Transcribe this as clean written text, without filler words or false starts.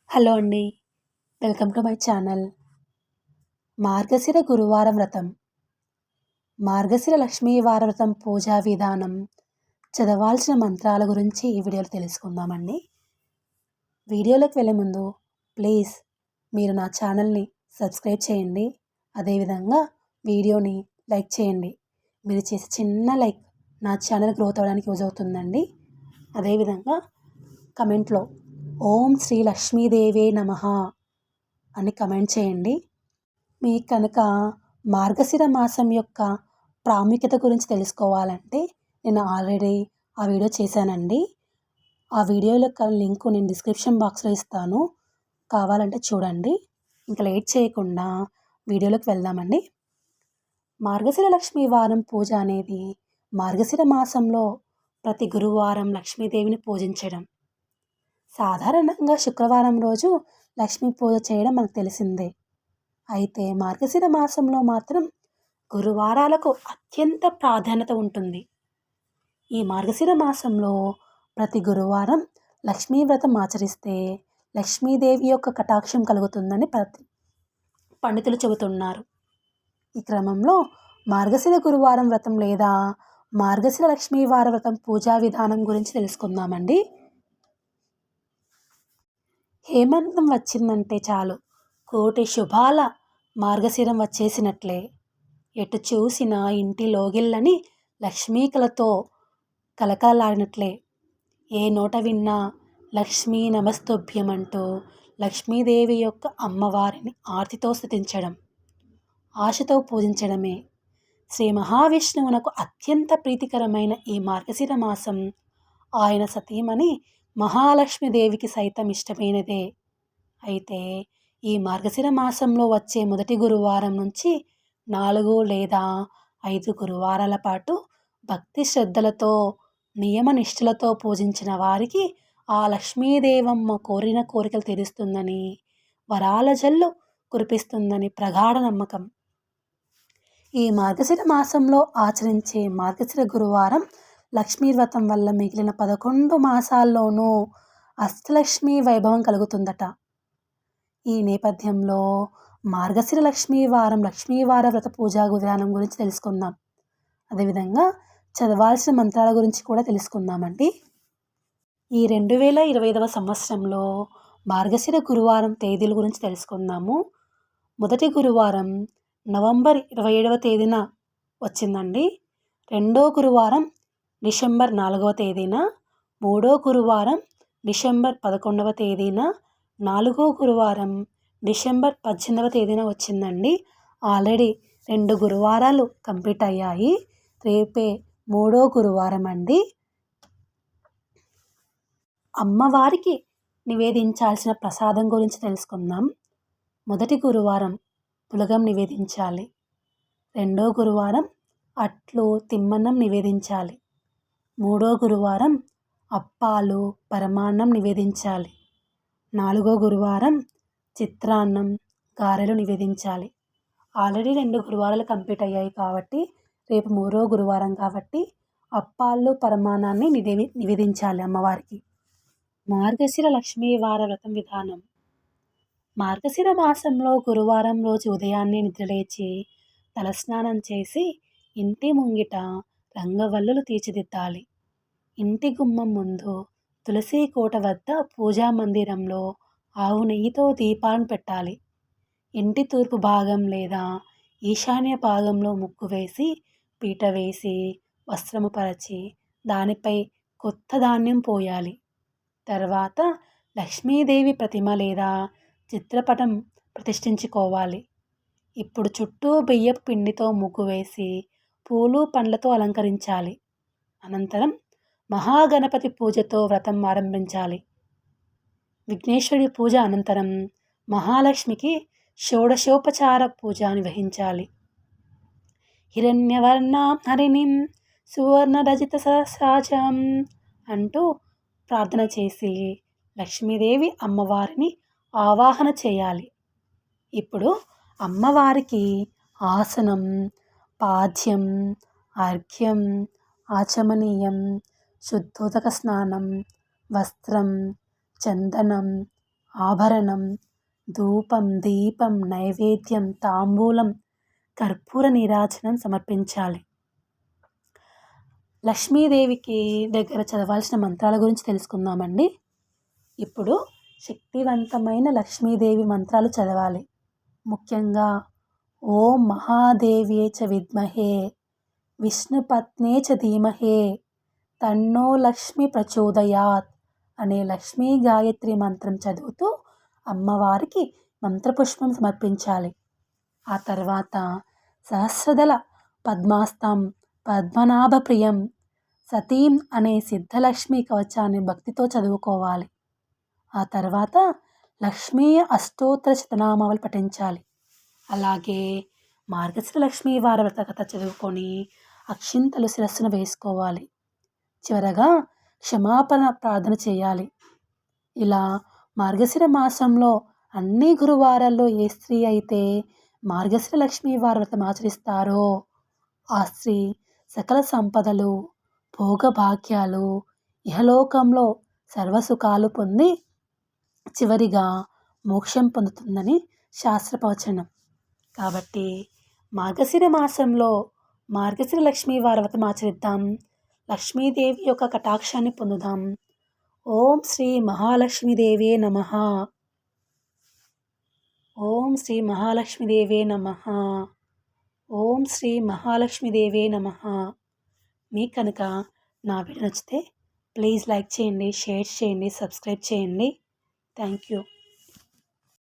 Hello అండి. Welcome to my channel. Margashira గురువారం వ్రతం, మార్గశిర లక్ష్మీవార వ్రతం పూజా విధానం, చదవాల్సిన మంత్రాల గురించి ఈ వీడియోలో తెలుసుకుందామండి. వీడియోలోకి వెళ్ళే ముందు ప్లీజ్ మీరు నా ఛానల్ని సబ్స్క్రైబ్ చేయండి. అదేవిధంగా వీడియోని లైక్ చేయండి. మీరు చేసే చిన్న లైక్ నా ఛానల్ గ్రోత్ అవ్వడానికి యూజ్ అవుతుందండి. అదేవిధంగా కమెంట్లో ఓం శ్రీ లక్ష్మీదేవే నమః అని కమెంట్ చేయండి. మీకు కనుక మార్గశిర మాసం యొక్క ప్రాముఖ్యత గురించి తెలుసుకోవాలంటే నేను ఆల్రెడీ ఆ వీడియో చేశానండి. ఆ వీడియో యొక్క లింక్ నేను డిస్క్రిప్షన్ బాక్స్లో ఇస్తాను, కావాలంటే చూడండి. ఇంకా లేట్ చేయకుండా వీడియోలోకి వెళ్దామండి. మార్గశిర లక్ష్మీ వారం పూజ అనేది మార్గశిర మాసంలో ప్రతి గురువారం లక్ష్మీదేవిని పూజించడం. సాధారణంగా శుక్రవారం రోజు లక్ష్మీ పూజ చేయడం మనకు తెలిసిందే. అయితే మార్గశిర మాసంలో మాత్రం గురువారాలకు అత్యంత ప్రాధాన్యత ఉంటుంది. ఈ మార్గశిర మాసంలో ప్రతి గురువారం లక్ష్మీ వ్రతం ఆచరిస్తే లక్ష్మీదేవి యొక్క కటాక్షం కలుగుతుందని పండితులు చెబుతున్నారు. ఈ క్రమంలో మార్గశిర గురువారం వ్రతం లేదా మార్గశిర లక్ష్మీవార వ్రతం పూజా విధానం గురించి తెలుసుకుందామండి. హేమంతం వచ్చిందంటే చాలు కోటి శుభాల మార్గశిరం వచ్చేసినట్లే. ఎటు చూసినా ఇంటి లోగిళ్ళని లక్ష్మీకలతో కలకలాడినట్లే. ఏ నోట విన్నా లక్ష్మీ నమస్తుభ్యం అంటూ లక్ష్మీదేవి యొక్క అమ్మవారిని ఆర్తితో స్తుతించడం, ఆశతో పూజించడమే. శ్రీ మహావిష్ణువునకు అత్యంత ప్రీతికరమైన ఈ మార్గశిర మాసం ఆయన సతీమణి మహాలక్ష్మీదేవికి సైతం ఇష్టమైనదే. అయితే ఈ మార్గశిర మాసంలో వచ్చే మొదటి గురువారం నుంచి 4 లేదా 5 గురువారాల పాటు భక్తి శ్రద్ధలతో నియమనిష్ఠలతో పూజించిన వారికి ఆ లక్ష్మీదేవమ్మ కోరిన కోరికలు తీరుస్తుందని, వరాల జల్లు కురిపిస్తుందని ప్రగాఢ నమ్మకం. ఈ మార్గశిర మాసంలో ఆచరించే మార్గశిర గురువారం లక్ష్మీ వ్రతం వల్ల మిగిలిన 11 మాసాల్లోనూ అష్టలక్ష్మీ వైభవం కలుగుతుందట. ఈ నేపథ్యంలో మార్గశిర లక్ష్మీవార వ్రత పూజా విధానం గురించి తెలుసుకుందాం. అదేవిధంగా చదవాల్సిన మంత్రాల గురించి కూడా తెలుసుకుందామండి. ఈ 2025వ సంవత్సరంలో మార్గశిర గురువారం తేదీల గురించి తెలుసుకుందాము. మొదటి గురువారం నవంబర్ 27వ తేదీన వచ్చిందండి. రెండో గురువారం డిసెంబర్ 4వ తేదీన, మూడో గురువారం డిసెంబర్ 11వ తేదీన, నాలుగో గురువారం డిసెంబర్ 18వ తేదీన వచ్చిందండి. ఆల్రెడీ 2 గురువారాలు కంప్లీట్ అయ్యాయి. రేపే మూడో గురువారం అండి. అమ్మవారికి నివేదించాల్సిన ప్రసాదం గురించి తెలుసుకుందాం. మొదటి గురువారం పులగం నివేదించాలి. రెండో గురువారం అట్లు తిమ్మన్నం నివేదించాలి. మూడో గురువారం అప్పాలు పరమాన్నం నివేదించాలి. నాలుగో గురువారం చిత్రాన్నం గారెలు నివేదించాలి. ఆల్రెడీ 2 గురువారాలు కంప్లీట్ అయ్యాయి కాబట్టి రేపు మూడో గురువారం కాబట్టి అప్పాలు పరమాన్నాన్ని నివేదించాలి అమ్మవారికి. మార్గశిర లక్ష్మీవార వ్రతం విధానం. మార్గశిర మాసంలో గురువారం రోజు ఉదయాన్నే నిద్రలేచి తలస్నానం చేసి ఇంటి ముంగిట రంగవల్లులు తీర్చిదిద్దాలి. ఇంటి గుమ్మం ముందు తులసి కోట వద్ద పూజా మందిరంలో ఆవు నెయ్యితో దీపాలను పెట్టాలి. ఇంటి తూర్పు భాగం లేదా ఈశాన్య భాగంలో ముగ్గు వేసి పీట వేసి వస్త్రము పరచి దానిపై కొత్త ధాన్యం పోయాలి. తర్వాత లక్ష్మీదేవి ప్రతిమ లేదా చిత్రపటం ప్రతిష్ఠించుకోవాలి. ఇప్పుడు చుట్టూ బియ్యపు పిండితో ముగ్గు వేసి పూలు పండ్లతో అలంకరించాలి. అనంతరం మహాగణపతి పూజతో వ్రతం ఆరంభించాలి. విఘ్నేశ్వరుడి పూజ అనంతరం మహాలక్ష్మికి షోడశోపచార పూజ నిర్వహించాలి. హిరణ్యవర్ణాం హరిణిం సువర్ణరజిత సహస్రాజం అంటూ ప్రార్థన చేసి లక్ష్మీదేవి అమ్మవారిని ఆవాహన చేయాలి. ఇప్పుడు అమ్మవారికి ఆసనం, పాద్యం, అర్ఘ్యం, ఆచమనీయం, శుద్ధోదక స్నానం, వస్త్రం, చందనం, ఆభరణం, ధూపం, దీపం, నైవేద్యం, తాంబూలం, కర్పూర నీరాజనం సమర్పించాలి. లక్ష్మీదేవికి దగ్గర చదవాల్సిన మంత్రాల గురించి తెలుసుకుందామండి. ఇప్పుడు శక్తివంతమైన లక్ష్మీదేవి మంత్రాలు చదవాలి. ముఖ్యంగా ఓం మహాదేవ్యే చ విద్మహే విష్ణుపత్నే చ ధీమహే తన్నో లక్ష్మి ప్రచోదయాత్ అనే లక్ష్మీ గాయత్రి మంత్రం చదువుతూ అమ్మవారికి మంత్రపుష్పం సమర్పించాలి. ఆ తర్వాత సహస్రదళ పద్మాస్తం, పద్మనాభ ప్రియం, సతీం అనే సిద్ధలక్ష్మి కవచాన్ని భక్తితో చదువుకోవాలి. ఆ తర్వాత లక్ష్మీ అష్టోత్తర శతనామావళి పఠించాలి. అలాగే మార్గశిర లక్ష్మీ వార వ్రత కథ చదువుకొని అక్షింతలు శిరస్సున వేసుకోవాలి. చివరగా క్షమాపణ ప్రార్థన చేయాలి. ఇలా మార్గశిర మాసంలో అన్ని గురువారాల్లో ఏ స్త్రీ అయితే మార్గశిర లక్ష్మీ వార వ్రతం ఆచరిస్తారో ఆ స్త్రీ సకల సంపదలు, భోగభాగ్యాలు, ఇహలోకంలో సర్వసుఖాలు పొంది చివరిగా మోక్షం పొందుతుందని శాస్త్రవచనం. కాబట్టి మార్గశిర మాసంలో మార్గశిర లక్ష్మీ వార వ్రతం ఆచరిద్దాం. లక్ష్మీదేవి యొక్క కటాక్షాన్ని పొందుదాం. ఓం శ్రీ మహాలక్ష్మీదేవే నమః. ఓం శ్రీ మహాలక్ష్మీదేవే నమః. ఓం శ్రీ మహాలక్ష్మీదేవే నమః. మీకు కనుక నా వీడియో నచ్చితే ప్లీజ్ లైక్ చేయండి, షేర్ చేయండి, సబ్స్క్రైబ్ చేయండి. Thank you.